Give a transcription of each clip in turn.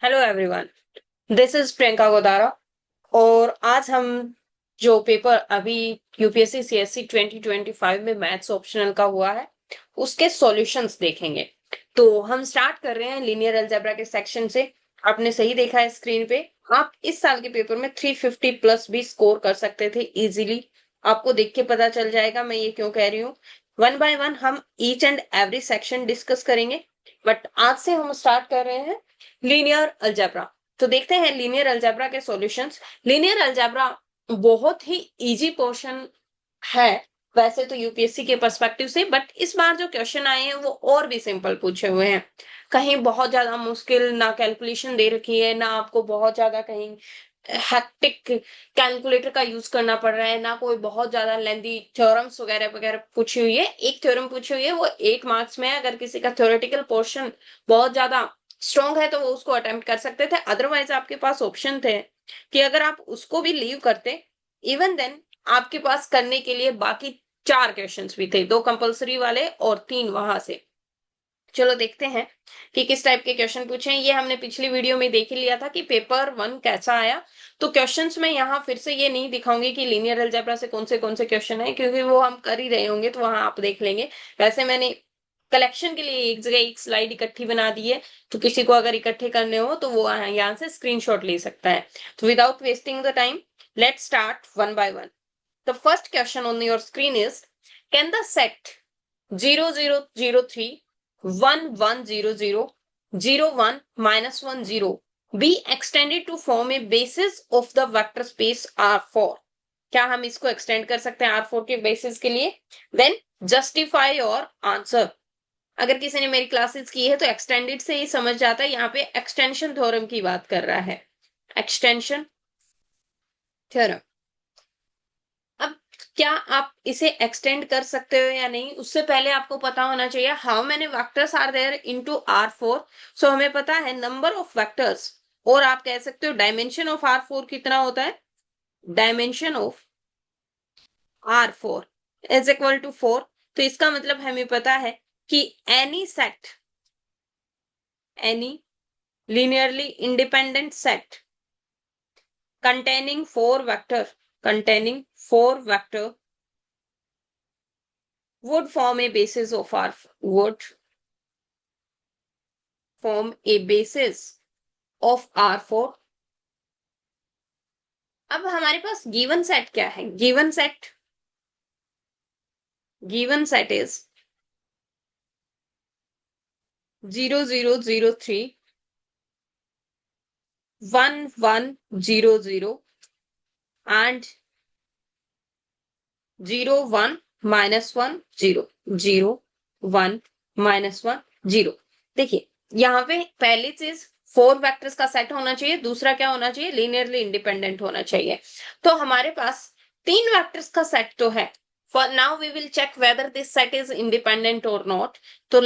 Hello everyone, this is Priyanka Godara. और आज हम जो पेपर अभी यूपीएससी सीएससी 2025 में मैथ्स ऑप्शनल का हुआ है उसके सॉल्यूशंस देखेंगे। तो हम स्टार्ट कर रहे हैं लीनियर अलजेब्रा के सेक्शन से। आपने सही देखा है स्क्रीन पे, आप इस साल के पेपर में 350 प्लस भी स्कोर कर सकते थे इजीली। आपको देख के पता चल जाएगा मैं ये क्यों कह रही हूँ। वन बाय वन हम each and every section discuss करेंगे, बट आज से हम स्टार्ट कर रहे हैं लीनियर अलजेब्रा। तो देखते हैं लीनियर अलजेब्रा के सॉल्यूशंस। लीनियर अलजेब्रा बहुत ही इजी पोर्शन है वैसे तो यूपीएससी के पर्सपेक्टिव से, बट इस बार जो क्वेश्चन आए हैं वो और भी सिंपल पूछे हुए हैं। कहीं बहुत ज्यादा मुश्किल ना कैलकुलेशन दे रखी है, ना आपको बहुत ज्यादा कहीं हैक्टिक कैलकुलेटर का यूज करना पड़ रहा है, ना कोई बहुत ज्यादा लेंदी थ्योरम्स वगैरह वगैरह पूछी हुई है। एक थ्योरम पूछी हुई है, वो 1 मार्क्स में है। अगर किसी का थ्योरेटिकल पोर्शन बहुत ज्यादा स्ट्रॉन्ग है तो वो उसको अटेम्प्ट कर सकते थे, अदरवाइज आपके पास ऑप्शन थे कि अगर आप उसको भी लीव करते, इवन देन आपके पास करने के लिए बाकी 4 क्वेश्चंस भी थे, 2 कंपलसरी वाले और 3 वहां से। चलो देखते हैं कि किस टाइप के क्वेश्चन पूछे हैं। ये हमने पिछली वीडियो में देख ही लिया था कि पेपर 1 कैसा आया। तो क्वेश्चंस में यहाँ फिर से ये नहीं दिखाऊंगी कि लीनियर अलजेब्रा से कौन से क्वेश्चन है, क्योंकि वो हम कर ही रहे होंगे तो वहां आप देख लेंगे। वैसे मैंने कलेक्शन के लिए एक जगह एक स्लाइड इकट्ठी बना दी है, तो किसी को अगर इकट्ठे करने हो तो वो यहाँ से स्क्रीनशॉट ले सकता है। तो without wasting the time, let's start one by one. The first question on your screen is, can the set 0003 1100 01 -10 be extended to form a basis of the vector space R4? क्या हम इसको extend कर सकते हैं R4 के basis के लिए? Then justify your answer. अगर किसी ने मेरी क्लासेस की है तो एक्सटेंडेड से ही समझ जाता है, यहाँ पे एक्सटेंशन थ्योरम की बात कर रहा है। Extension theorem. अब क्या आप इसे एक्सटेंड कर सकते हो या नहीं, उससे पहले आपको पता होना चाहिए how many vectors are there into R4। So हमें पता है नंबर ऑफ वेक्टर्स, और आप कह सकते हो डायमेंशन ऑफ R4 कितना होता है। Dimension of R4 is equal to 4। तो इसका मतलब हमें पता है कि any set, any linearly independent set containing 4 vector would form a basis of R, would form a basis of R4। अब हमारे पास गिवन सेट क्या है? Given set is 0003 1100 and 01 -10 01 -10। देखिए यहाँ पे पहली चीज 4 वेक्टर्स का सेट होना चाहिए, दूसरा क्या होना चाहिए? लीनियरली इंडिपेंडेंट होना चाहिए। तो हमारे पास 3 वेक्टर्स का सेट तो है। For now we will check whether this set is independent और नॉट। तो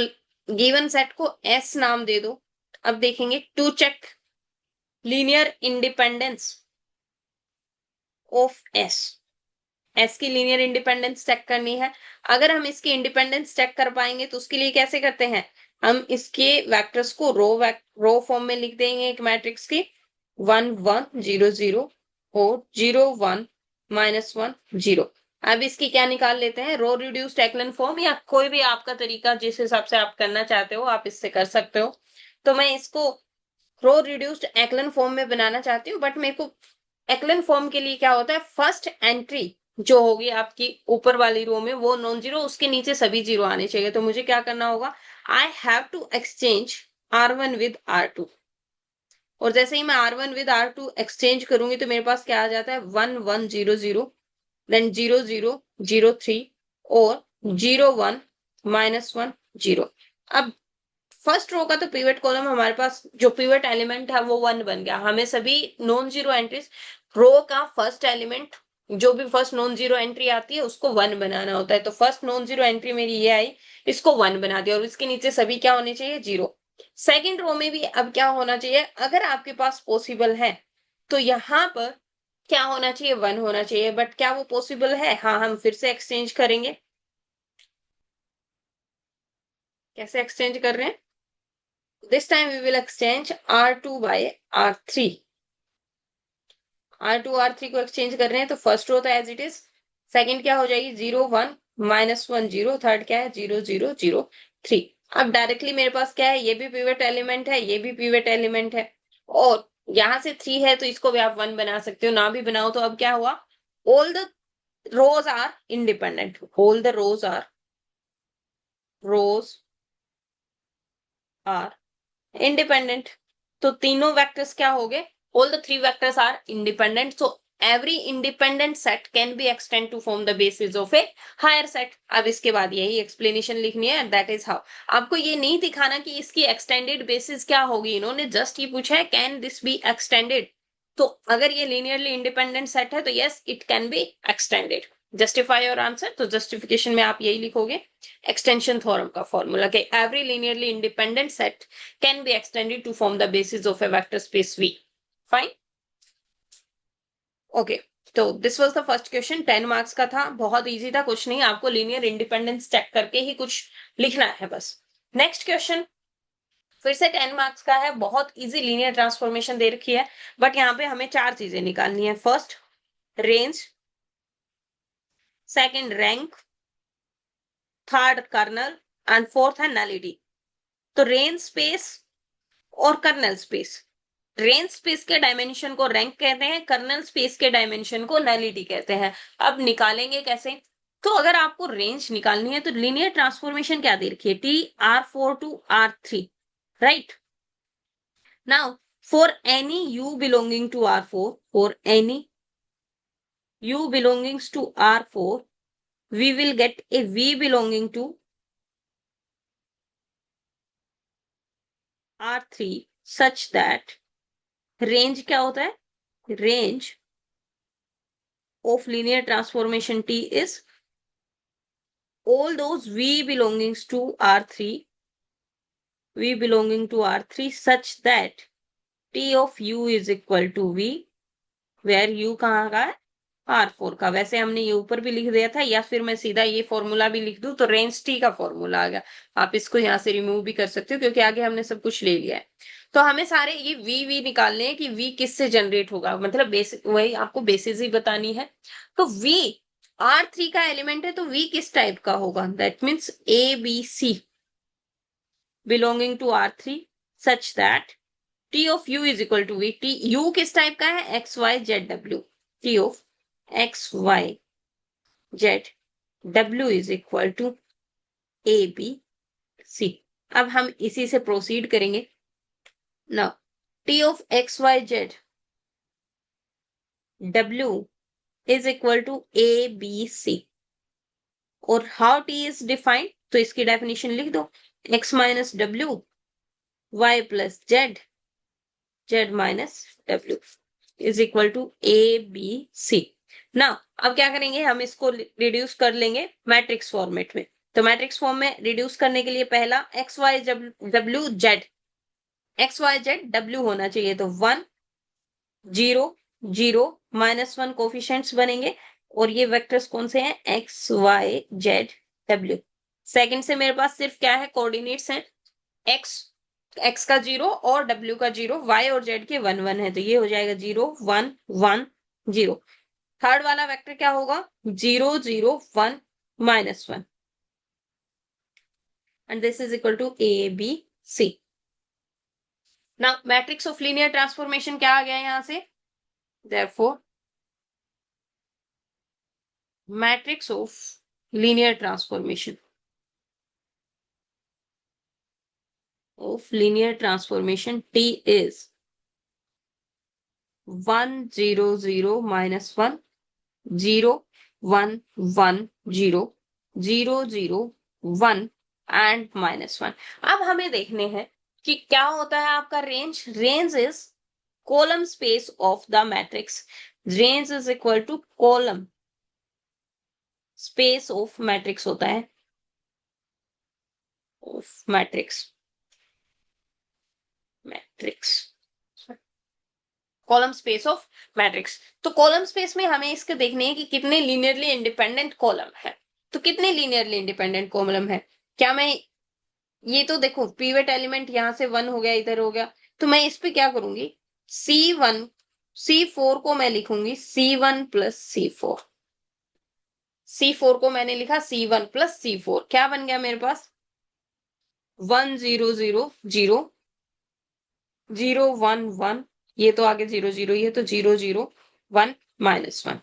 गिवन सेट को एस नाम दे दो। अब देखेंगे to check linear independence of S. S की लीनियर इंडिपेंडेंस चेक करनी है। अगर हम इसकी इंडिपेंडेंस चेक कर पाएंगे तो उसके लिए कैसे करते हैं? हम इसके वेक्टर्स को रो फॉर्म में लिख देंगे एक मैट्रिक्स की, 1 1 0 0 और 0 1 -1 0। अब इसकी क्या निकाल लेते हैं? रो रिड्यूस्ड एक्लन फॉर्म, या कोई भी आपका तरीका जिस हिसाब से आप करना चाहते हो आप इससे कर सकते हो। तो मैं इसको रो रिड्यूस्ड एक्लन फॉर्म में बनाना चाहती हूँ, बट मेरे को एक्लन फॉर्म के लिए क्या होता है, फर्स्ट एंट्री जो होगी आपकी ऊपर वाली रो में वो नॉन जीरो, उसके नीचे सभी जीरो आने चाहिए। तो मुझे क्या करना होगा? I have to exchange R1 with R2। और जैसे ही मैं R1 विद R2 एक्सचेंज करूंगी तो मेरे पास क्या आ जाता है? 1 1 0 0, देन 0 0 0 3 और 0 1 -1 0। अब फर्स्ट रो का तो पिवट कॉलम हमारे पास जो पिवट एलिमेंट है वो 1 बन गया। हमें सभी नॉन जीरो एंट्रीज, रो का फर्स्ट एलिमेंट जो भी फर्स्ट नॉन जीरो एंट्री आती है उसको 1 बनाना होता है। तो फर्स्ट नॉन जीरो एंट्री मेरी ये आई, इसको 1 बना दिया, और इसके नीचे सभी क्या होने चाहिए? 0। सेकेंड रो में भी अब क्या होना चाहिए? अगर आपके पास पॉसिबल है तो यहां पर क्या होना चाहिए? 1 होना चाहिए। बट क्या वो पॉसिबल है? हाँ, हम फिर से एक्सचेंज करेंगे। कैसे एक्सचेंज कर रहे हैं? This time we will exchange R2 by R3. R2 R3 को एक्सचेंज कर रहे हैं तो फर्स्ट रो तो एज इट इज, सेकंड क्या हो जाएगी 0 1 -1 0, थर्ड क्या है 0 0 0 3। अब डायरेक्टली मेरे पास क्या है, ये भी पिवट एलिमेंट है, ये भी पिवट एलिमेंट है, और यहां से 3 है तो इसको भी आप 1 बना सकते हो, ना भी बनाओ तो अब क्या हुआ, all the rows are independent, all the rows are independent. तो तीनों वेक्टर्स क्या हो गए, all the three vectors are independent, so every independent set can be extend to form the basis of a higher set. अब इसके बाद यही explanation लिखनी है, दैट इज हाउ। आपको ये नहीं दिखाना कि इसकी एक्सटेंडेड बेसिस क्या होगी, इन्होंने जस्ट ये पूछा है कैन दिस बी एक्सटेंडेड। तो अगर ये लीनियरली इंडिपेंडेंट सेट है तो yes it can be extended. Justify your answer, तो जस्टिफिकेशन में आप यही लिखोगे, एक्सटेंशन थ्योरम का फॉर्मूला कि every linearly independent set can be extended to form the basis of a vector space V. Fine? Okay. तो this was the first question, 10 marks का था, बहुत इजी था, कुछ नहीं, आपको लीनियर इंडिपेंडेंस चेक करके ही कुछ लिखना है बस। नेक्स्ट क्वेश्चन फिर से 10 मार्क्स का है, बहुत इजी लीनियर ट्रांसफॉर्मेशन दे रखी है, बट यहाँ पे हमें 4 चीजें निकालनी है। First range, second rank, third kernel and fourth है नलिटी। तो रेंज स्पेस और कर्नल स्पेस, रेंज स्पेस के डायमेंशन को रैंक कहते हैं, कर्नल स्पेस के डायमेंशन को नलिटी कहते हैं। अब निकालेंगे कैसे, तो अगर आपको रेंज निकालनी है तो लीनियर ट्रांसफॉर्मेशन क्या दे रखी है, T(R4 to R3), right. Now for any u belonging to R4, for any u belongings to R4, we will get a v belonging to R3 such that range क्या होता है, range of linear transformation T is all those v belongings to R3, v belonging to R3 such that T of u is equal to v, where u कहाँ का है, R4 का। वैसे हमने ये ऊपर भी लिख दिया था, या फिर मैं सीधा ये फॉर्मूला भी लिख दूं तो रेंज टी का फॉर्मूला आ गया। आप इसको यहाँ से रिमूव भी कर सकते हो क्योंकि आगे हमने सब कुछ ले लिया है। तो हमें सारे ये वी निकालने हैं कि वी किससे जनरेट होगा, मतलब बेसिक वही आपको बेसिस ही बतानी है। तो वी R3 का एलिमेंट है तो वी किस टाइप का होगा, that means a b c belonging to R3 such that T of u is equal to v। T u किस टाइप का है, एक्स वाई जेड डब्ल्यू। T of x y z w is equal to a b c। अब हम इसी से proceed करेंगे ना। T of x y z w is equal to a b c, और हाउ t is defined, तो इसकी डेफिनेशन लिख दो, x माइनस डब्ल्यू y plus z z minus डब्ल्यू is equal to a b c. ना अब क्या करेंगे, हम इसको रिड्यूस कर लेंगे मैट्रिक्स फॉर्मेट में। तो मैट्रिक्स फॉर्म में रिड्यूस करने के लिए पहला x Y W Z, x y z W होना चाहिए, तो 1 0 0 -1 कोफिशिएंट्स बनेंगे, और ये वेक्टर्स कौन से हैं, एक्स वाई जेड डब्ल्यू। सेकंड से मेरे पास सिर्फ क्या है, कोऑर्डिनेट्स हैं, एक्स एक्स का 0 और डब्ल्यू का 0, वाई और जेड के 1 1 है, तो ये हो जाएगा 0 1 1 0। थर्ड वाला वेक्टर क्या होगा, 0 0 1 -1, and this is equal to a b c. Now matrix of linear transformation क्या आ गया यहां से, therefore matrix of linear transformation of linear transformation T is 1 0 0 -1 0 1 1 0 0 0 1 and -1। अब हमें देखने हैं कि क्या होता है आपका range, range is column space of the matrix, range is equal to column space of matrix होता है, of matrix, matrix column space of matrix. तो कॉलम स्पेस में हमें इसके देखने हैं कि कितने लीनियरली इंडिपेंडेंट कॉलम है। तो कितने लीनियरली इंडिपेंडेंट कॉलम है, क्या मैं ये तो देखो पीवेट एलिमेंट यहाँ से 1 हो गया, इधर हो गया, तो मैं इस पे क्या करूंगी, C1 C4 को मैं लिखूंगी C1 प्लस C4। C4 को मैंने लिखा C1 प्लस C4, क्या बन गया मेरे पास 1 0 0 0 0 1 1, ये तो आगे 0 0 ये तो 0 0 1 -1।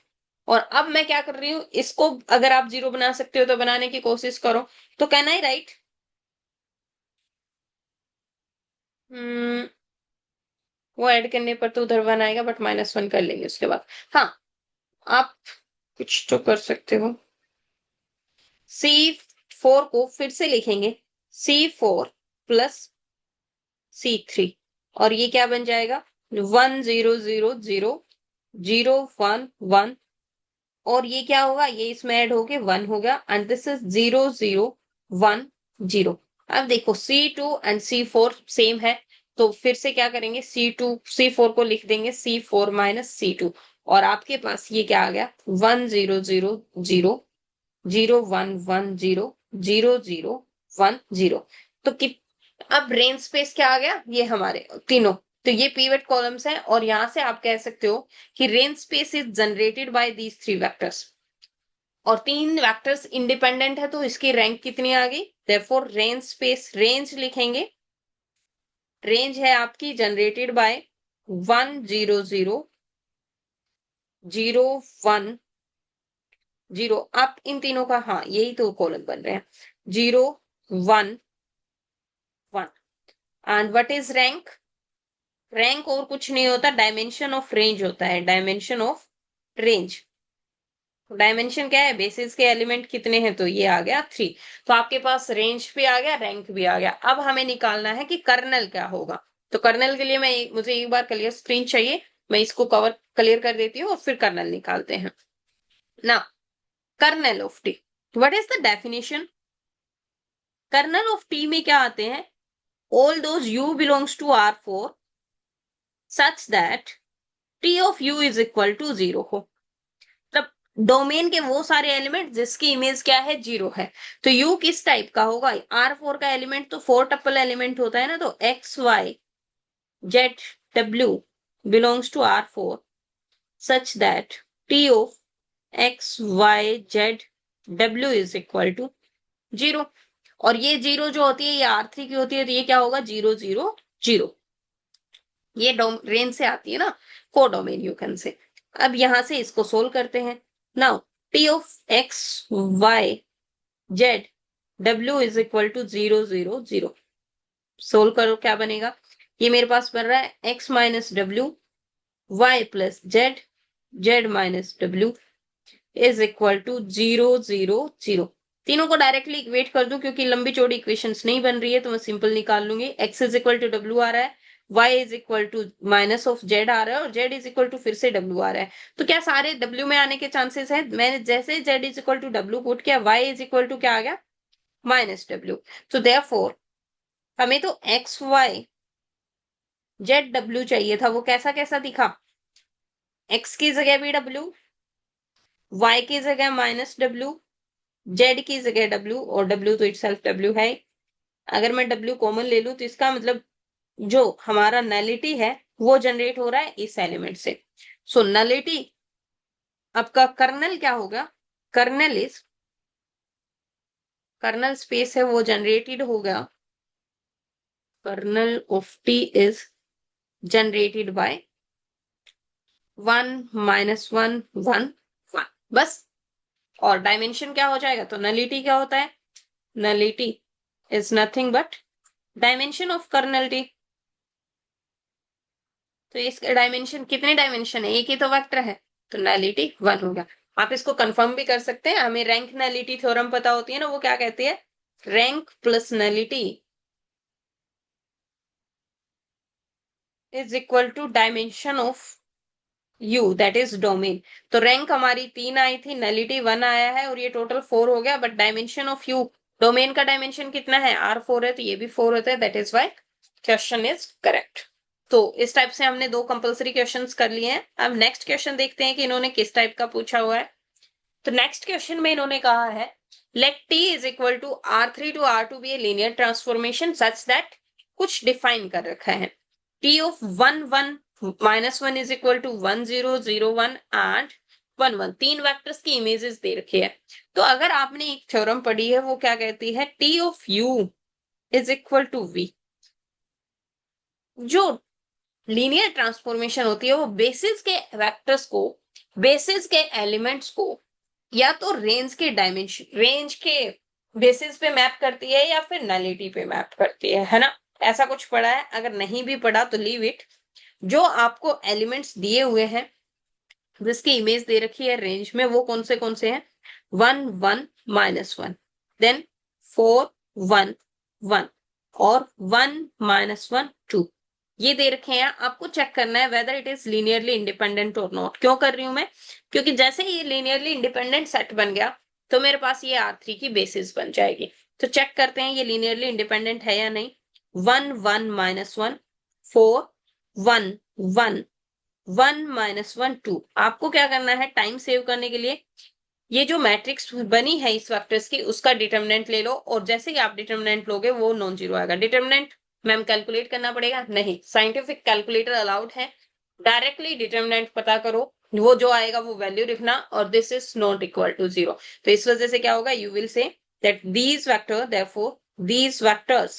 और अब मैं क्या कर रही हूं, इसको अगर आप जीरो बना सकते हो तो बनाने की कोशिश करो, तो कहना ही राइट। वो ऐड करने पर तो उधर 1 आएगा, बट -1 कर लेंगे उसके बाद। हाँ, आप कुछ तो कर सकते हो। C4 को फिर से लिखेंगे C4 प्लस C3, और ये क्या बन जाएगा 1 0 0 0 0 1 1, और ये क्या होगा, ये इसमें ऐड होके 1 हो गया, एंड दिस इज 0 0 1 0। अब देखो C2 एंड C4 सेम है, तो फिर से क्या करेंगे, C2 C4 को लिख देंगे C4 माइनस C2, और आपके पास ये क्या आ गया 1 0 0 0 0 1 1 0 0 0 1 0। तो अब रेंज स्पेस क्या आ गया, ये हमारे तीनों, तो ये पीवट कॉलम्स हैं, और यहां से आप कह सकते हो कि range space is generated bye these 3 vectors, और 3 वेक्टर्स इंडिपेंडेंट है, तो इसकी रैंक कितनी आ गई, देयरफॉर रेंज स्पेस, रेंज लिखेंगे, रेंज है आपकी जनरेटेड बाय 1 0 0 0 1 0। आप इन तीनों का, हाँ यही तो कॉलम बन रहे हैं, 0 1 1। And what is rank, rank और कुछ नहीं होता, डायमेंशन ऑफ रेंज होता है, डायमेंशन ऑफ रेंज। डायमेंशन क्या है, बेसिस के एलिमेंट कितने हैं, तो ये आ गया 3। तो आपके पास रेंज भी आ गया, रैंक भी आ गया। अब हमें निकालना है कि कर्नल क्या होगा, तो कर्नल के लिए मुझे एक बार क्लियर स्क्रीन चाहिए, मैं इसको कवर क्लियर कर देती हूँ और फिर कर्नल निकालते हैं ना। Kernel of T, what is the definition, kernel of T में क्या आते हैं, all those u belongs to R4 such that T of u is equal to 0 हो, मतलब डोमेन के वो सारे एलिमेंट जिसकी इमेज क्या है 0 है। तो यू किस टाइप का होगा, R4 का एलिमेंट तो 4 टप्पल एलिमेंट होता है ना, तो एक्स वाई जेड डब्ल्यू belongs to R4 such that T of x y z डब्ल्यू इज इक्वल टू 0। और ये 0 जो होती है ये R3 की होती है, तो ये क्या होगा 0 0 0, ये रेंज से आती है ना, को डोमेन यू कैन से। अब यहां से इसको सोल्व करते हैं। Now T of x y z डब्ल्यू इज इक्वल टू 0 0 0, सोल्व करो क्या बनेगा, ये मेरे पास बन रहा है x minus W Y plus z z minus डब्ल्यू इज इक्वल टू 0 0 0। तीनों को डायरेक्टली इक्वेट कर दूं, क्योंकि लंबी चौड़ी इक्वेशंस नहीं बन रही है, तो मैं सिंपल निकाल लूंगी, एक्स इज इक्वल टू डब्ल्यू आ रहा है, y is equal to minus of z आ रहा है, और z इज इक्वल टू फिर से w आ रहा है। तो क्या सारे w में आने के चांसेस है, मैंने जैसे z is equal to w put किया, y इज इक्वल टू क्या आ गया माइनस w। तो देयरफॉर हमें तो x y z w चाहिए था, वो कैसा कैसा दिखा, x की जगह भी w, y की जगह माइनस w, z की जगह w, और w तो इटसेल्फ w है। अगर मैं w कॉमन ले लूं, तो इसका मतलब जो हमारा नलिटी है वो जनरेट हो रहा है इस एलिमेंट से। सो नलिटी आपका कर्नल क्या होगा, कर्नल इज, कर्नल स्पेस है वो जनरेटेड होगा, kernel of T is generated by 1 -1 1 1, बस। और डायमेंशन क्या हो जाएगा, तो नलिटी क्या होता है, nullity is nothing but dimension of kernel T. तो इसका डायमेंशन, कितने डायमेंशन है, एक ही तो वेक्टर है, तो नलिटी 1 होगा। आप इसको कंफर्म भी कर सकते हैं, हमें रैंक नलिटी थ्योरम पता होती है ना, वो क्या कहती है, rank plus nullity is equal to dimension of U that is domain. तो रैंक हमारी 3 आई थी, नलिटी 1 आया है, और ये टोटल 4 हो गया, but dimension of you, domain का डायमेंशन कितना है, R4 है, तो ये भी 4 होता है, that is why question is correct. तो इस टाइप से हमने 2 कंपलसरी क्वेश्चंस कर लिए हैं। अब नेक्स्ट क्वेश्चन देखते हैं कि इन्होंने किस टाइप का पूछा हुआ है। तो नेक्स्ट क्वेश्चन में इन्होंने कहा है let T is equal to R3 to R2 be a linear transformation such that कुछ डिफाइन कर रखा है। T of 1 1 -1 is equal to 1 0 0 1 and 1 1, तीन वेक्टर्स की इमेजेस दे रखी है। तो अगर आपने एक थ्योरम पढ़ी है वो क्या कहती है, T of u is equal to v. जो लीनियर ट्रांसफॉर्मेशन होती है वो बेसिस के वेक्टर्स को, बेसिस के एलिमेंट्स को या तो रेंज के डायमेंशन, रेंज के बेसिस पे मैप करती है या फिर नलिटी पे मैप करती है ना। ऐसा कुछ पढ़ा है? अगर नहीं भी पढ़ा तो लीव इट। जो आपको एलिमेंट्स दिए हुए हैं जिसकी इमेज दे रखी है रेंज में, वो कौन से हैं, 1 1 -1, देन 4 1 1 और 1 -1 2, ये दे रखे हैं। आपको चेक करना है whether it is linearly independent और नॉट। क्यों कर रही हूं मैं, क्योंकि जैसे ही ये लीनियरली इंडिपेंडेंट सेट बन गया तो मेरे पास ये R3 की बेसिस बन जाएगी। तो चेक करते हैं ये लीनियरली इंडिपेंडेंट है या नहीं। 1 1 -1 4 1 1 1 -1 2। आपको क्या करना है, टाइम सेव करने के लिए ये जो मैट्रिक्स बनी है इस वेक्टर्स की उसका डिटर्मिनेंट ले लो, और जैसे ही आप डिटर्मिनेंट लोगे वो नॉन जीरो आएगा। डिटर्मिनेंट मैम कैलकुलेट करना पड़ेगा? नहीं, साइंटिफिक कैलकुलेटर अलाउड है। डायरेक्टली डिटर्मिनेंट पता करो, वो जो आएगा वो वैल्यू लिखना, और this is not equal to zero. तो इस वजह से क्या होगा, you will say that these vector therefore these vectors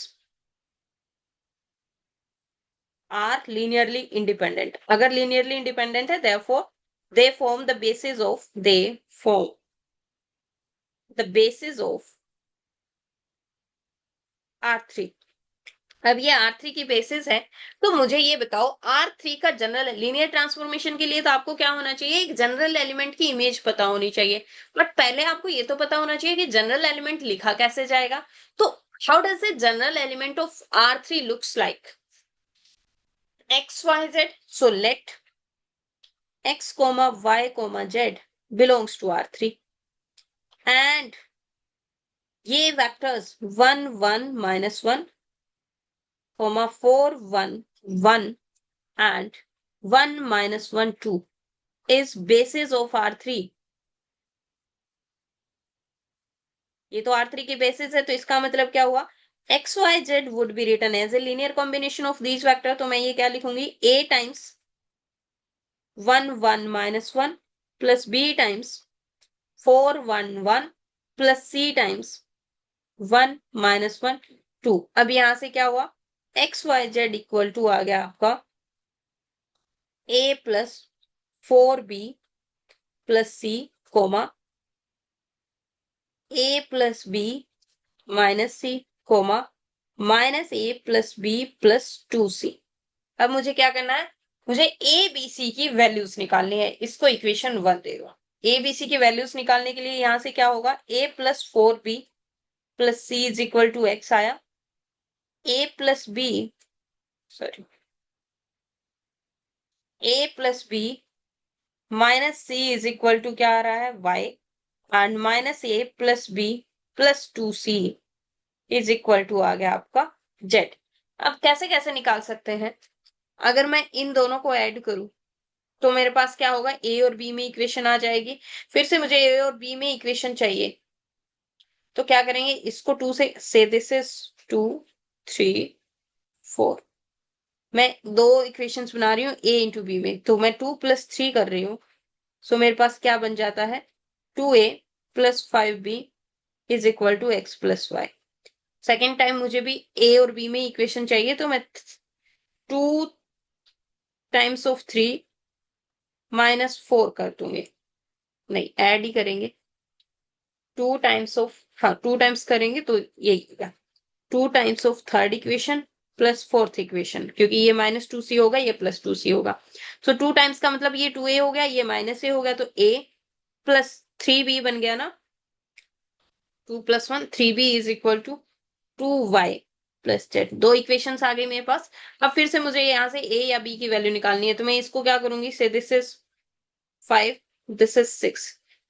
are linearly independent। अगर linearly independent है therefore they form the basis of, they form the basis of R3। अब ये R3 की बेसिस है, तो मुझे ये बताओ R3 का जनरल लीनियर ट्रांसफॉर्मेशन के लिए तो आपको क्या होना चाहिए, एक जनरल एलिमेंट की इमेज पता होनी चाहिए। बट पहले आपको ये तो पता होना चाहिए कि जनरल एलिमेंट लिखा कैसे जाएगा। तो how does the general element of R3 looks like, x y z. So let x y z belongs to R3 and ये वेक्टर्स 1 1 -1 4 1 1 and 1 -1 2 is basis of R3। ये तो R3 की बेसिस है, तो इसका मतलब क्या हुआ, x y z would be written as a linear combination of these vector. तो मैं ये क्या लिखूंगी, a times 1 1 -1 plus b times 4 1 1 plus c times 1 -1 2। अब यहां से क्या हुआ, x y z equal to आ गया आपका a plus 4b plus c comma a plus b minus c comma minus a plus b plus 2c। अब मुझे क्या करना है, मुझे ए बी सी की वैल्यूज निकालनी है। इसको इक्वेशन 1 दे दो। ए बी सी की वैल्यूज निकालने के लिए यहां से क्या होगा, a plus 4b plus c is equal to x आया, a plus b, sorry, a plus b minus c is equal to क्या आ रहा है, y and minus a plus b plus 2c is equal to आ गया आपका z। अब कैसे कैसे निकाल सकते हैं, अगर मैं इन दोनों को ऐड करूं तो मेरे पास क्या होगा, ए और बी में इक्वेशन आ जाएगी। फिर से मुझे ए और बी में इक्वेशन चाहिए, तो क्या करेंगे, इसको 2 से दिस इज 2 3 4। मैं दो इक्वेशंस बना रही हूँ ए इंटू बी में, तो मैं 2 + 3 कर रही हूँ। सो मेरे पास क्या बन जाता है, 2a + 5b is equal to x plus y. Second time मुझे भी ए और बी में इक्वेशन चाहिए, तो मैं 2 टाइम्स ऑफ 3 -4 कर दूंगी, नहीं ऐड ही करेंगे, 2 टाइम्स ऑफ, हाँ 2 टाइम्स करेंगे तो यही होगा, 2 times of third equation plus fourth equation, क्योंकि ये -2c होगा, ये +2c होगा। सो 2 टाइम्स का मतलब ये 2a हो गया, ये -a हो गया, तो a प्लस 3b बन गया ना, 2 + 1 3b is equal to 2y plus z। दो इक्वेशंस आ गई मेरे पास। अब फिर से मुझे यहाँ से a या b की वैल्यू निकालनी है, तो मैं इसको क्या करूंगी, से दिस इज 5 दिस इज 6।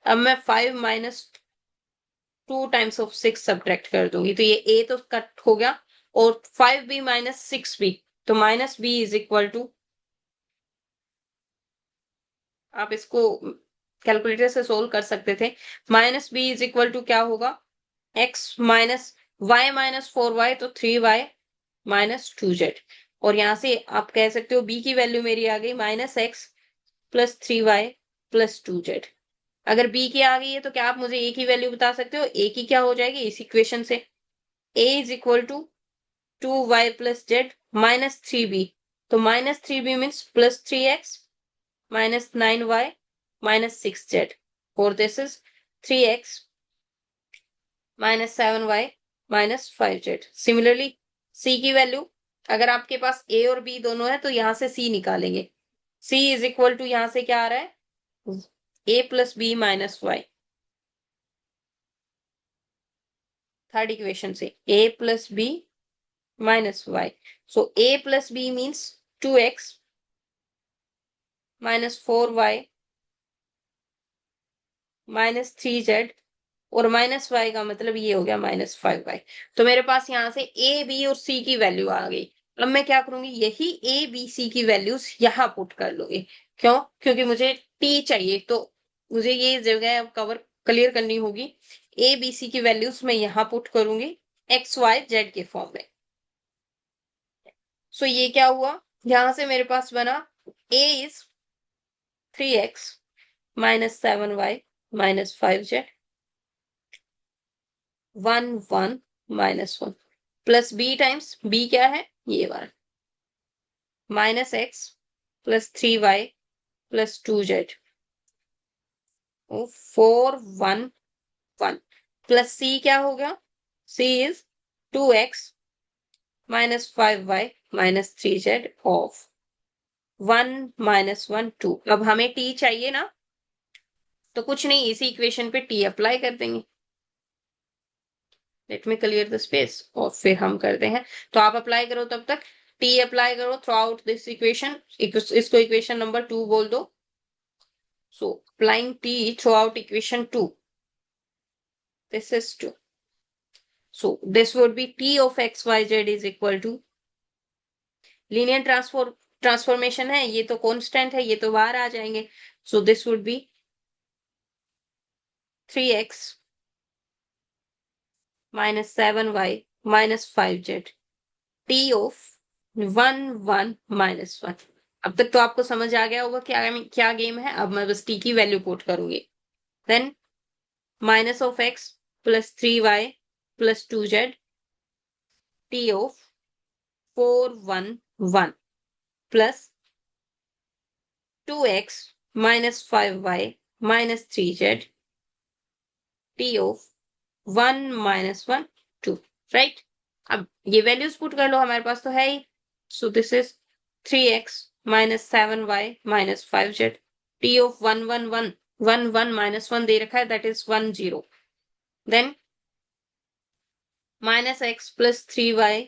अब मैं 5 माइनस 2 टाइम्स ऑफ 6 सब्ट्रैक्ट कर दूंगी, तो ये a तो कट हो गया, और 5b माइनस 6b, तो minus b is equal to, आप इसको कैलकुलेटर से सोल्व कर सकते थे। Minus b is equal to क्या होगा, x minus Y minus 4y, तो 3y माइनस 2z। और यहां से आप कह सकते हो बी की वैल्यू मेरी आ गई minus X plus 3y plus 2z। अगर बी की आ गई है तो क्या आप मुझे ए की वैल्यू बता सकते हो, ए की क्या हो जाएगी इस इक्वेशन से, a is equal to 2y plus z minus 3b। तो minus 3b means plus 3x minus 9y minus 6z, or this is 3x minus 7y minus 5z। Similarly, c की वैल्यू अगर आपके पास a और b दोनों है तो यहां से c निकालेंगे। c इज इक्वल टू यहां से क्या आ रहा है, a plus b minus y. Third equation से a plus b minus y. So a plus b means 2x minus 4y minus 3z, और माइनस वाई का मतलब ये हो गया माइनस 5y। तो मेरे पास यहाँ से ए बी और सी की वैल्यू आ गई। अब मैं क्या करूंगी, यही ए बी सी की वैल्यूज यहाँ पुट कर लूंगी। क्यों, क्योंकि मुझे टी चाहिए, तो मुझे ये जगह अब कवर क्लियर करनी होगी। ए बी सी की वैल्यूज मैं यहाँ पुट करूंगी एक्स वाई जेड के फॉर्म में। सो ये क्या हुआ, यहां से मेरे पास बना A is 3x minus 7y minus 5z 1 1 minus 1 plus B times B क्या है ये वाला minus X plus 3y plus 2z 4 1 1 plus C क्या हो गया, C is 2x minus 5y minus 3z of 1 minus 1 2। अब हमें t चाहिए ना, तो कुछ नहीं इसी इक्वेशन पे t अप्लाई कर देंगे। Let me clear the space और फिर हम करते हैं। तो आप अप्लाई करो तब तक, टी अप्लाई करो थ्रू आउट दिस इक्वेशन, इसको इक्वेशन नंबर 2 बोल दो। So applying T throughout equation 2, this is 2। So this would be T of x y z is equal to, linear transformation है, ये तो कांस्टेंट है, ये तो बाहर आ जाएंगे। सो this would B 3x minus 7y minus 5z t of 1 1 minus 1। अब तक तो आपको समझ आ गया होगा क्या क्या गेम है। अब मैं बस टी की वैल्यू पुट करूंगी। Then minus of x plus 3y plus 2z T of 4 1 1 plus 2x minus 5y minus 3z T of 1 minus 1 2। Right, अब ये वैल्यूज पुट कर लो, हमारे पास तो है ही। So this is 3x minus 7y minus 5z t of 1 1 1 1 1 minus 1 दे रखा है, that is 1 0। Then minus x plus 3y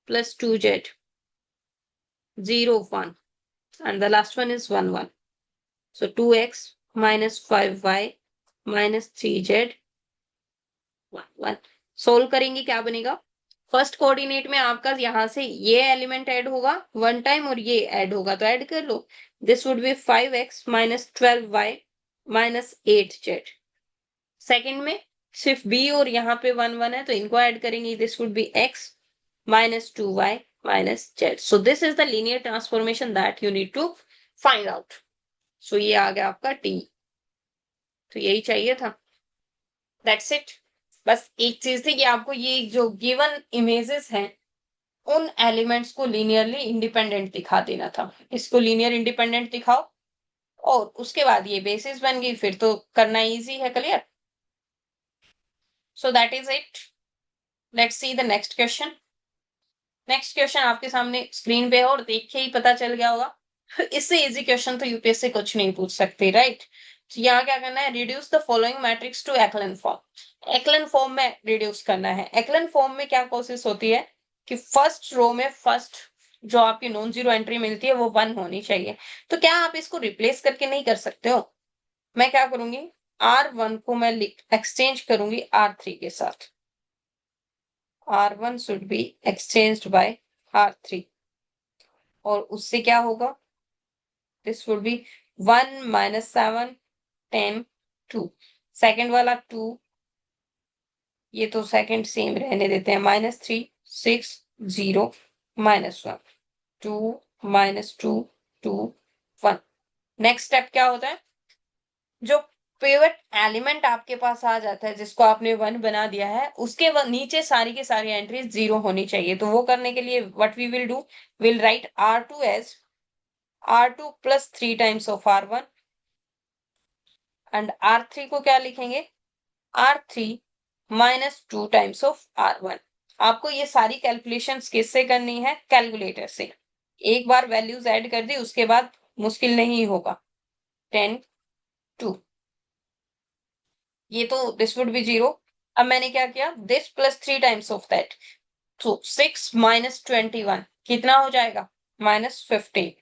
plus 2z 0 1, and the last one is 1 1। So 2x minus 5y minus 3z 1 1। Solve करेंगे क्या बनेगा, first coordinate में आपका यहां से ये एलिमेंट ऐड होगा 1 टाइम और ये ऐड होगा, तो ऐड कर लो। This would be 5x minus 12y minus 8z। Second में सिर्फ b और यहाँ पे 1 1 है, तो इनको ऐड करेंगे, this would be x minus 2y minus z। So this is the linear transformation that you need to find out. So ये आ गया आपका t। तो यही चाहिए था, दैट्स इट। बस एक चीज थी कि आपको ये जो गिवन इमेजेस हैं उन एलिमेंट्स को लीनियरली इंडिपेंडेंट दिखा देना था। इसको लीनियर इंडिपेंडेंट दिखाओ और उसके बाद ये बेसिस बन गई, फिर तो करना इजी है। Clear, so that is it. Let's see the next question. Next question आपके सामने स्क्रीन पे है और देख के ही पता चल गया होगा इससे इजी क्वेश्चन तो यूपीएससी कुछ नहीं पूछ सकते, राइट। तो यहाँ क्या करना है, reduce the following matrix to echelon form. Echelon form में रिड्यूस करना है। एक्लन फॉर्म में क्या प्रोसेस होती है कि फर्स्ट रो में फर्स्ट जो आपकी नॉन जीरो एंट्री मिलती है वो 1 होनी चाहिए। तो क्या आप इसको रिप्लेस करके नहीं कर सकते हो, मैं क्या करूंगी, R1 को मैं एक्सचेंज करूंगी R3 के साथ। R1 should be exchanged by R3 और उससे क्या होगा, this would B 1 minus 7 10 2, second वाला 2, ये तो सेकंड सेम रहने देते हैं, -3 6 0 -1 2 -2 2 1। नेक्स्ट स्टेप क्या होता है, जो पिवट एलिमेंट आपके पास आ जाता है जिसको आपने 1 बना दिया है, उसके नीचे सारी की सारी एंट्रीज 0 होनी चाहिए। तो वो करने के लिए what we will do, will write R2 as R2 plus 3 times of R1 and R3 को क्या लिखेंगे, R3 -2 टाइम्स ऑफ R1। आपको ये सारी कैलकुलेशंस किससे करनी है, कैलकुलेटर से। एक बार वैल्यूज ऐड कर दी उसके बाद मुश्किल नहीं होगा। 10 2, ये तो दिस वुड बी 0। अब मैंने क्या किया, this plus 3 times of that, तो 6 -21 कितना हो जाएगा, -15।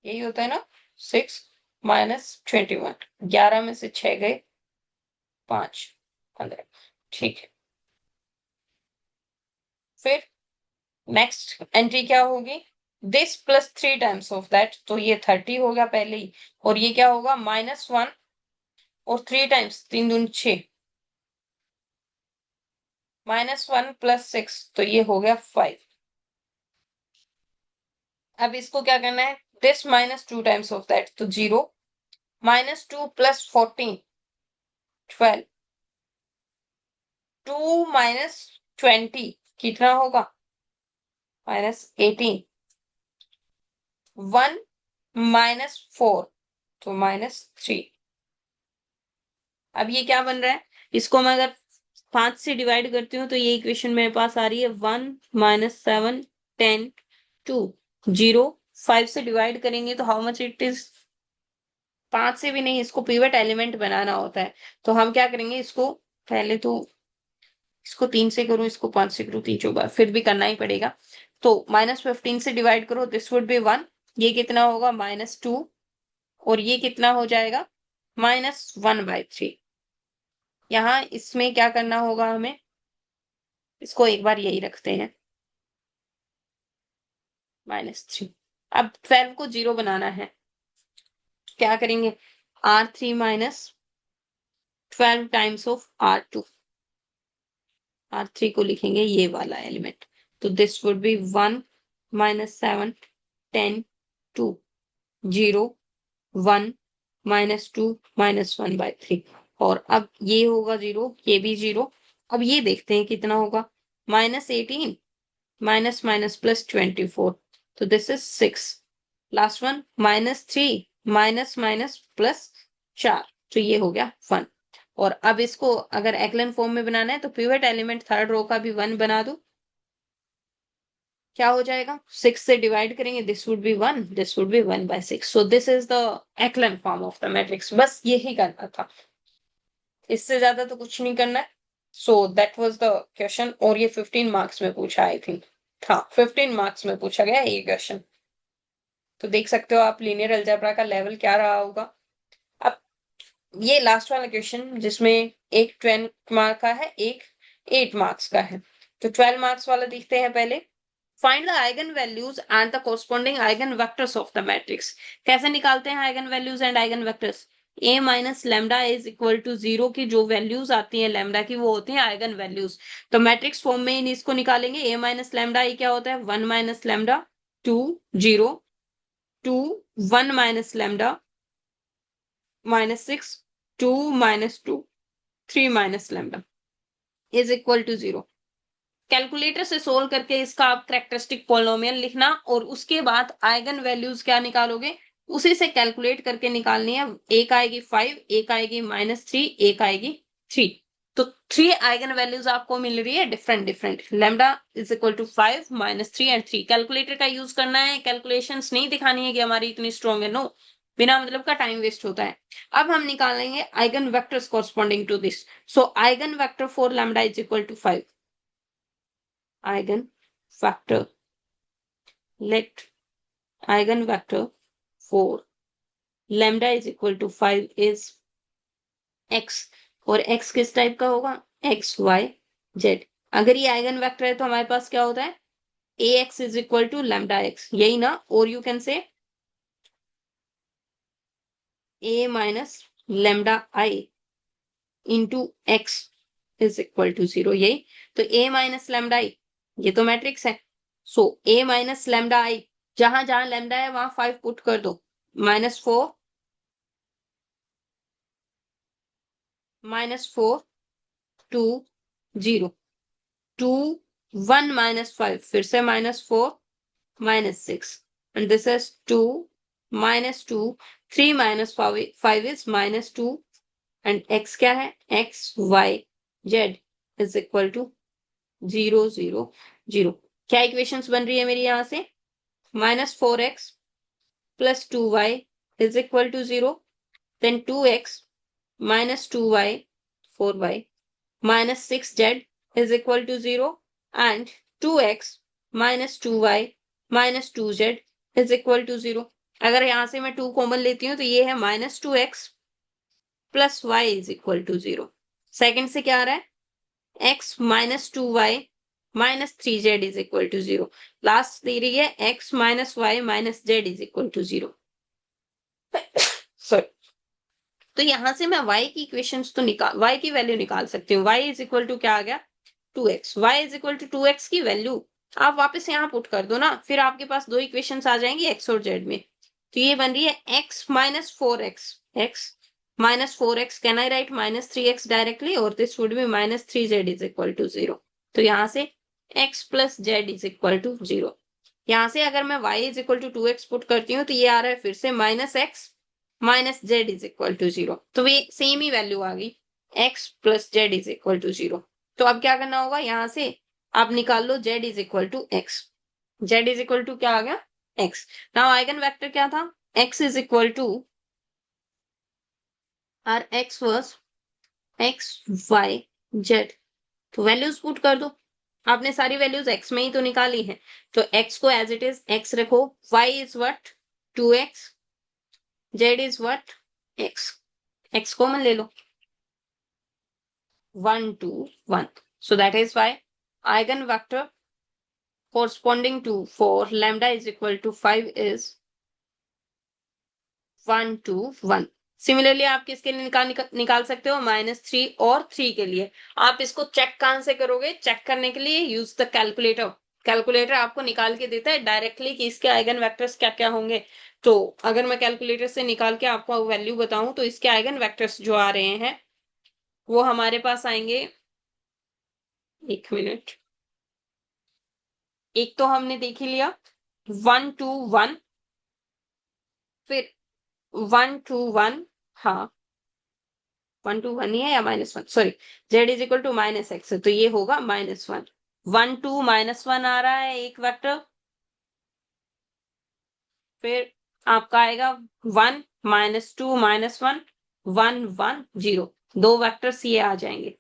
यही होता है ना, 6 -21, 11 में से 6 गए 5 15, ठीक है। फिर नेक्स्ट एंट्री क्या होगी, this plus 3 times of that, तो ये 30 हो गया पहले ही, और ये क्या होगा, -1 और 3 टाइम्स 3 दूनी 6, -1 प्लस 6, तो ये हो गया 5। अब इसको क्या करना है, दिस -2 टाइम्स ऑफ दैट, तो 0 -2 प्लस 14 12 2 -20 कितना होगा, -18 1 -4 तो -3। अब ये क्या बन रहा है, इसको मैं अगर 5 से डिवाइड करती हूँ तो ये इक्वेशन मेरे पास आ रही है 1 -7 10 2 0। 5 से डिवाइड करेंगे तो हाउ मच इट इज, 5 से भी नहीं, इसको पिवट एलिमेंट बनाना होता है। तो हम क्या करेंगे, इसको पहले तो इसको 3 से करूं, इसको 5 से करूं, 3 4 बार फिर भी करना ही पड़ेगा। तो -15 से डिवाइड करो, दिस वुड बी 1, ये कितना होगा, -2, और ये कितना हो जाएगा, -1/3। यहाँ इसमें क्या करना होगा हमें, इसको एक बार यही रखते हैं, -3। अब 12 को 0 बनाना है, क्या करेंगे, R3 -12 times of R2, R3 को लिखेंगे ये वाला एलिमेंट, तो दिस वुड बी 1 -7 10 2 0 1 -2 -1/3। और अब ये होगा 0, ये भी 0। अब ये देखते हैं कितना होगा, -18 माइनस माइनस प्लस 24, तो this is 6। Last one -3 minus minus plus 4, तो ये हो गया 1। और अब इसको अगर एक्लन फॉर्म में बनाना है तो पिवट एलिमेंट थर्ड रो का भी 1 बना दो, क्या हो जाएगा, 6 से डिवाइड करेंगे, this would B 1, this would B 1/6। So this is the एक्लन form of the matrix. बस यही करना था, इससे ज्यादा तो कुछ नहीं करना है। So that was the question, और ये 15 मार्क्स में पूछा, आई थिंक हाँ 15 मार्क्स में पूछा गया ये क्वेश्चन। तो देख सकते हो आप लीनियर अलजेब्रा का लेवल क्या रहा होगा। अब ये लास्ट वाला क्वेश्चन जिसमें एक 12 मार्क का है, एक 8 मार्क्स का है। तो 12 मार्क्स वाला देखते हैं पहले। Find the eigen values and the corresponding eigen vectors of the matrix. कैसे निकालते हैं eigen values and eigen vectors, a minus lambda is equal to 0 की जो वैल्यूज आती है लेमडा की वो होती है आइगन वैल्यूज। तो मैट्रिक्स फॉर्म में इन इसको निकालेंगे, a माइनस लेमडा ये क्या होता है, 1 minus lambda 2 0 2 1 minus lambda -6 2 -2 3 minus lambda is equal to 0। Calculator से सोल्व करके इसका आप कैरेक्टरिस्टिक पॉलिनोमियल लिखना, और उसके बाद आइगन वैल्यूज क्या निकालोगे, उसी से कैलकुलेट करके निकालनी है। एक आएगी 5, एक आएगी -3, एक आएगी 3। तो 3 आइगन वैल्यूज आपको मिल रही है different different, lambda is equal to 5 -3 and 3। Calculator का यूज करना है, कैलकुलेशंस नहीं दिखानी है कि हमारी इतनी स्ट्रॉन्ग है, नो, बिना मतलब का टाइम वेस्ट होता है। अब हम निकालेंगे eigen vectors corresponding to this. So eigen vector for lambda is equal to 5, eigenvector, let eigenvector for lambda is equal to 5 is x, और x किस टाइप का होगा, x y z। अगर ये आइगन वेक्टर है तो हमारे पास क्या होता है, ax is equal to lambda x, यही ना, और you can say A minus lambda I into x is equal to 0, यही तो ए माइनस लेमडा आई, ये तो मैट्रिक्स है। सो ए माइनस लेमडा आई, जहां जहां लेमडा है वहां 5 पुट कर दो, -4 -4 2 0 2 1 -5, फिर से -4 -6, and this is 2 -2 3 -5 is -2, and x क्या है, x y z is equal to 0 0 0। क्या इक्वेशंस बन रही है मेरी यहां से, -4x plus 2y is equal to 0, then 2x minus 2y 4y minus 6z is equal to 0, and 2x minus 2y minus 2z is equal to 0। अगर यहां से मैं 2 कॉमन लेती हूं तो ये है -2x plus y is equal to 0। Second से क्या आ रहा है, x minus 2y minus 3z is equal to 0। Last दे रही है x minus y minus z is equal to 0। Sorry, तो यहां से मैं y की इक्वेशंस तो निकाल, y की वैल्यू निकाल सकती हूँ। y इज इक्वल टू क्या आ गया, 2x। y is equal to 2x की वैल्यू आप वापस यहाँ पुट कर दो ना, फिर आपके पास दो इक्वेशंस आ जाएंगी x और z में। तो ये बन रही है x minus 4x, x minus 4x, can I write -3x directly, और this would be -3z is equal to 0। तो यहाँ से x plus z is equal to 0। यहाँ से अगर मैं y is equal to 2x put करती हूँ तो ये आ रहा है फिर से -x minus z is equal to 0। तो ये सेम ही वैल्यू आ गई, x plus z is equal to 0। तो अब क्या करना होगा, यहां से आप निकाल लो z is equal to x। z is equal to क्या आ गया, x। नाउ आइगन वेक्टर क्या था, x is equal to or x was x y z। तो वैल्यूज पुट कर दो, आपने सारी वैल्यूज x में ही तो निकाली है, तो x को एज इट इज x रखो, y is what 2x, z is what x, x common ले लो 1 2 1। So that is why eigenvector corresponding to for lambda is equal to 5 is 1 2 1। Similarly आप किसके लिए निकाल सकते हो, -3 और 3 के लिए। आप इसको चेक कहां से करोगे, चेक करने के लिए यूज द कैलकुलेटर। कैलकुलेटर आपको निकाल के देता है डायरेक्टली कि इसके आइगन वेक्टर्स क्या क्या होंगे। तो अगर मैं कैलकुलेटर से निकाल के आपको वैल्यू बताऊं तो इसके आइगन वेक्टर्स जो आ रहे हैं वो हमारे पास आएंगे, एक मिनट, एक तो हमने देख ही लिया 1 2 1, फिर 1 2 1, हाँ 1 2 1 ही है या -1, sorry, z is equal to -x, तो ये होगा -1 1 2 -1 आ रहा है एक वेक्टर, फिर आपका आएगा 1 -2 -1 1 1 0, दो वेक्टर्स ये आ जाएंगे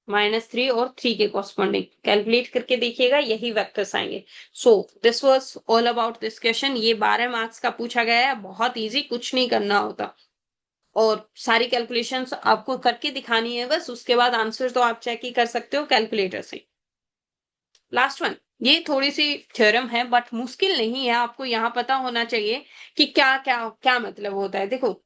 -3 और 3 के कॉरस्पॉन्डिंग। कैलकुलेट करके देखिएगा यही वेक्टर्स आएंगे। So this was all about this question. ये 12 मार्क्स का पूछा गया है, बहुत इजी, कुछ नहीं करना होता और सारी कैलकुलेशंस आपको करके दिखानी है बस, उसके बाद आंसर तो आप चेक ही कर सकते हो कैलकुलेटर से। लास्ट वन, ये थोड़ी सी थ्योरम है बट मुश्किल नहीं है, आपको यहाँ पता होना चाहिए कि क्या क्या क्या मतलब होता है। देखो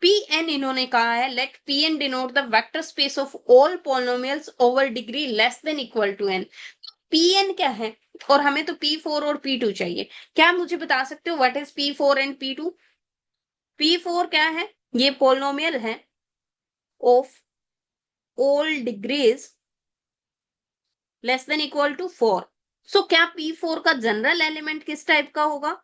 Pn इन्होंने कहा है, let Pn denote the vector space of all polynomials over degree less than equal to n। Pn क्या है, और हमें तो P4 और P2 चाहिए। क्या मुझे बता सकते हो what is P4 and P2? P4 क्या है, ये पॉलिनोमियल है of all degrees less than equal to 4। So क्या P4 का जनरल एलिमेंट किस टाइप का होगा,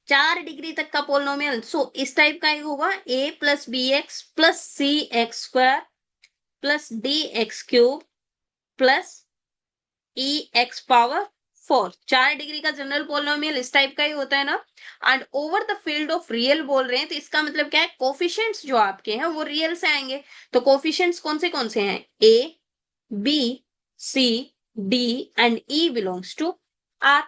4 डिग्री तक का पोलिनोमियल। सो इस टाइप का ही होगा, a plus b x plus c x square plus d x cube plus e x power 4। 4 degree का जनरल पोलिनोमियल इस टाइप का ही होता है ना। And over the field of real बोल रहे हैं, तो इसका मतलब क्या है, कोफिशिएंट्स जो आपके हैं वो रियल से आएंगे। तो कोफिशिएंट्स कौन से हैं, a b c d and e belongs to r।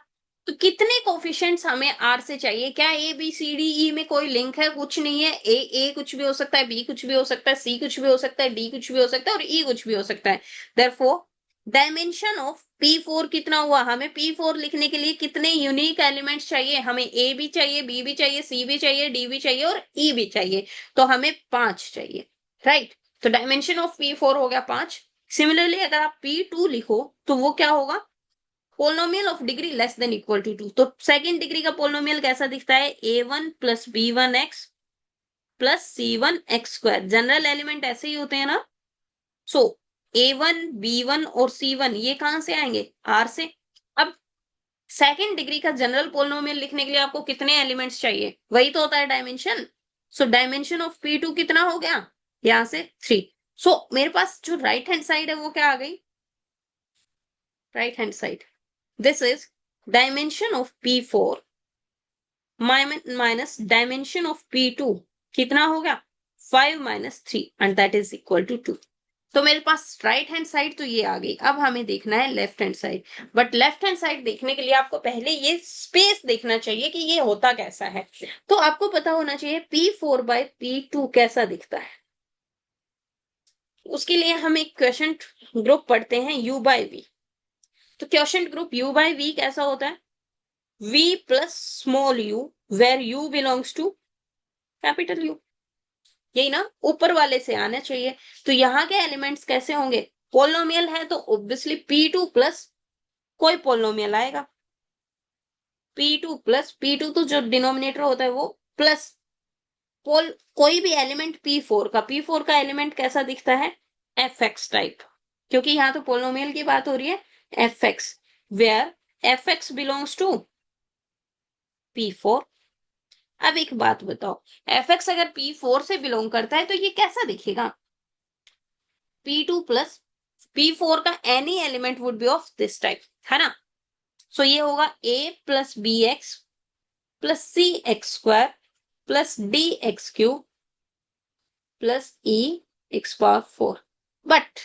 तो कितने कोफिशिएंट्स हमें आर से चाहिए, क्या ए बी सी डी ई में कोई लिंक है, कुछ नहीं है। ए कुछ भी हो सकता है, बी कुछ भी हो सकता है, सी कुछ भी हो सकता है, डी कुछ भी हो सकता है और ई कुछ भी हो सकता है। देयरफॉर डायमेंशन ऑफ P4 कितना हुआ, हमें P4 लिखने के लिए कितने यूनिक एलिमेंट्स चाहिए, हमें A भी चाहिए, B भी चाहिए, C भी चाहिए, D भी चाहिए और E भी चाहिए, तो हमें 5 चाहिए, राइट। तो डायमेंशन ऑफ P4 हो गया 5। सिमिलरली अगर आप P2 लिखो तो वो क्या होगा, polynomial of degree less than equal to 2। तो सेकेंड डिग्री का पोलिनोमियल कैसा दिखता है, A1 plus B1x plus C1x²। General element ऐसे ही होते हैं ना। सो A1 B1 और C1 ये कहां से आएंगे, R से। अब सेकेंड डिग्री का जनरल पोलिनोमियल लिखने के लिए आपको कितने एलिमेंट्स चाहिए, वही तो होता है dimension. So dimension of P2 कितना हो गया, यहां से 3। सो मेरे पास जो राइट हैंड साइड है वो क्या आ गई, right hand side, this is dimension of P4 minus dimension of P2 कितना हो गया, 5 minus 3 and that is equal to 2। तो मेरे पास राइट हैंड साइड तो ये आ गई। अब हमें देखना है left hand side, but left hand side देखने के लिए आपको पहले ये स्पेस देखना चाहिए कि ये होता कैसा है। तो आपको पता होना चाहिए P4/P2 कैसा दिखता है। उसके लिए हम एक क्वेश्चन ग्रुप पढ़ते हैं U/V। तो क्वेश्चन ग्रुप U/V कैसा होता है, V plus small u where U belongs to capital U, यही ना, ऊपर वाले से आना चाहिए। तो यहाँ के एलिमेंट्स कैसे होंगे, पोलिनोमियल है तो ऑब्वियसली P2 प्लस कोई पोलिनोमियल आएगा, P2 तो जो डिनोमिनेटर होता है वो प्लस कोई भी एलिमेंट P4 का एलिमेंट कैसा दिखता है, fx टाइप, क्योंकि यहाँ तो पोलिनोमियल की बात हो रही है, fx where fx belongs to P4। अब एक बात बताओ, fx अगर P4 से बिलोंग करता है तो ये कैसा दिखेगा, P2 प्लस P4 का any element would be of this type, है ना। सो ये होगा a plus b x plus c x square plus d x cube plus e x power 4। But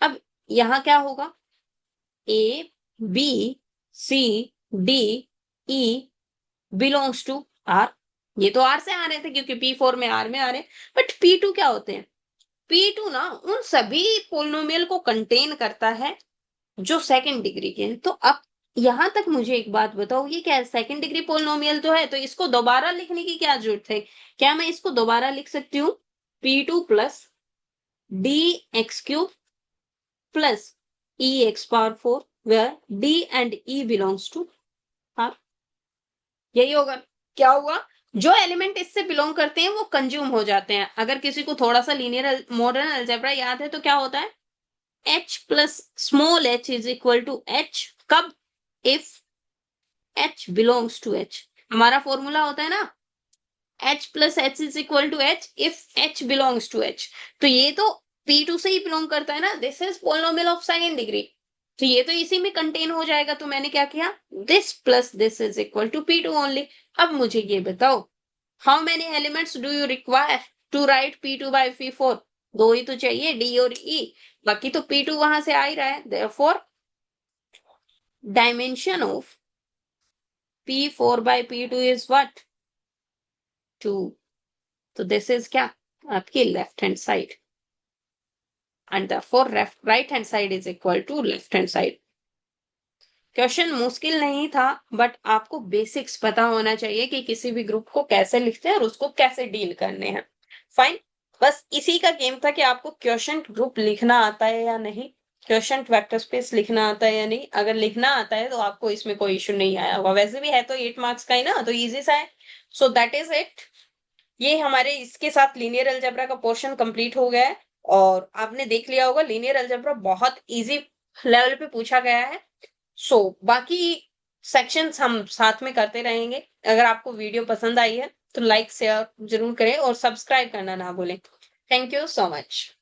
अब यहां क्या होगा, a b c d e belongs to R। ये तो R से आ रहे थे क्योंकि P4 में R में आ रहे, बट P2 क्या होते हैं, P2 ना उन सभी पोलिनोमियल को कंटेन करता है जो सेकंड डिग्री के हैं। तो अब यहां तक मुझे एक बात बताओ, ये क्या है, सेकंड डिग्री पोलिनोमियल तो है, तो इसको दोबारा लिखने की क्या जरूरत है, क्या मैं इसको दोबारा लिख सकती हूँ, P2 plus d x cube plus e x power 4 where D and E belongs to R। यही होगा, क्या हुआ, जो एलिमेंट इससे बिलोंग करते हैं वो कंज्यूम हो जाते हैं। अगर किसी को थोड़ा सा लीनियर मॉडर्न अलजेब्रा याद है तो क्या होता है, h plus small h is equal to h, कब, if h belongs to h। हमारा फॉर्मूला होता है ना, h plus h is equal to h if h belongs to h। तो ये तो P2 से ही बिलोंग करता है ना, this is polynomial of second degree, तो ये तो इसी में कंटेन हो जाएगा। तो मैंने क्या किया, this plus this is equal to P2 only. अब मुझे ये बताओ, how many elements do you require to write P2/P4, दो ही तो चाहिए, D और E, बाकी तो P2 वहां से आ ही रहा है। Therefore dimension of P4/P2 is what, 2। तो दिस इज क्या, आपकी left hand side, and therefore right hand side is equal to left hand side. Question मुश्किल नहीं था, बट आपको बेसिक्स पता होना चाहिए कि किसी भी ग्रुप को कैसे लिखते हैं और उसको कैसे डील करने हैं। फाइन, बस इसी का गेम था कि आपको क्वेश्चन ग्रुप लिखना आता है या नहीं, क्वेश्चन वेक्टर स्पेस लिखना आता है या नहीं। अगर लिखना आता है तो आपको इसमें कोई इशू नहीं आया होगा, वैसे भी है तो 8 मार्क्स का ही ना, तो इजी सा है। So that is it. ये हमारे इसके साथ लीनियर अलजेब्रा का पोर्शन कंप्लीट हो गया है, और आपने देख लिया होगा लीनियर अलजेब्रा बहुत इजी लेवल पे पूछा गया है। बाकी सेक्शंस हम साथ में करते रहेंगे। अगर आपको वीडियो पसंद आई है तो लाइक शेयर जरूर करें और सब्सक्राइब करना ना भूलें। Thank you so much.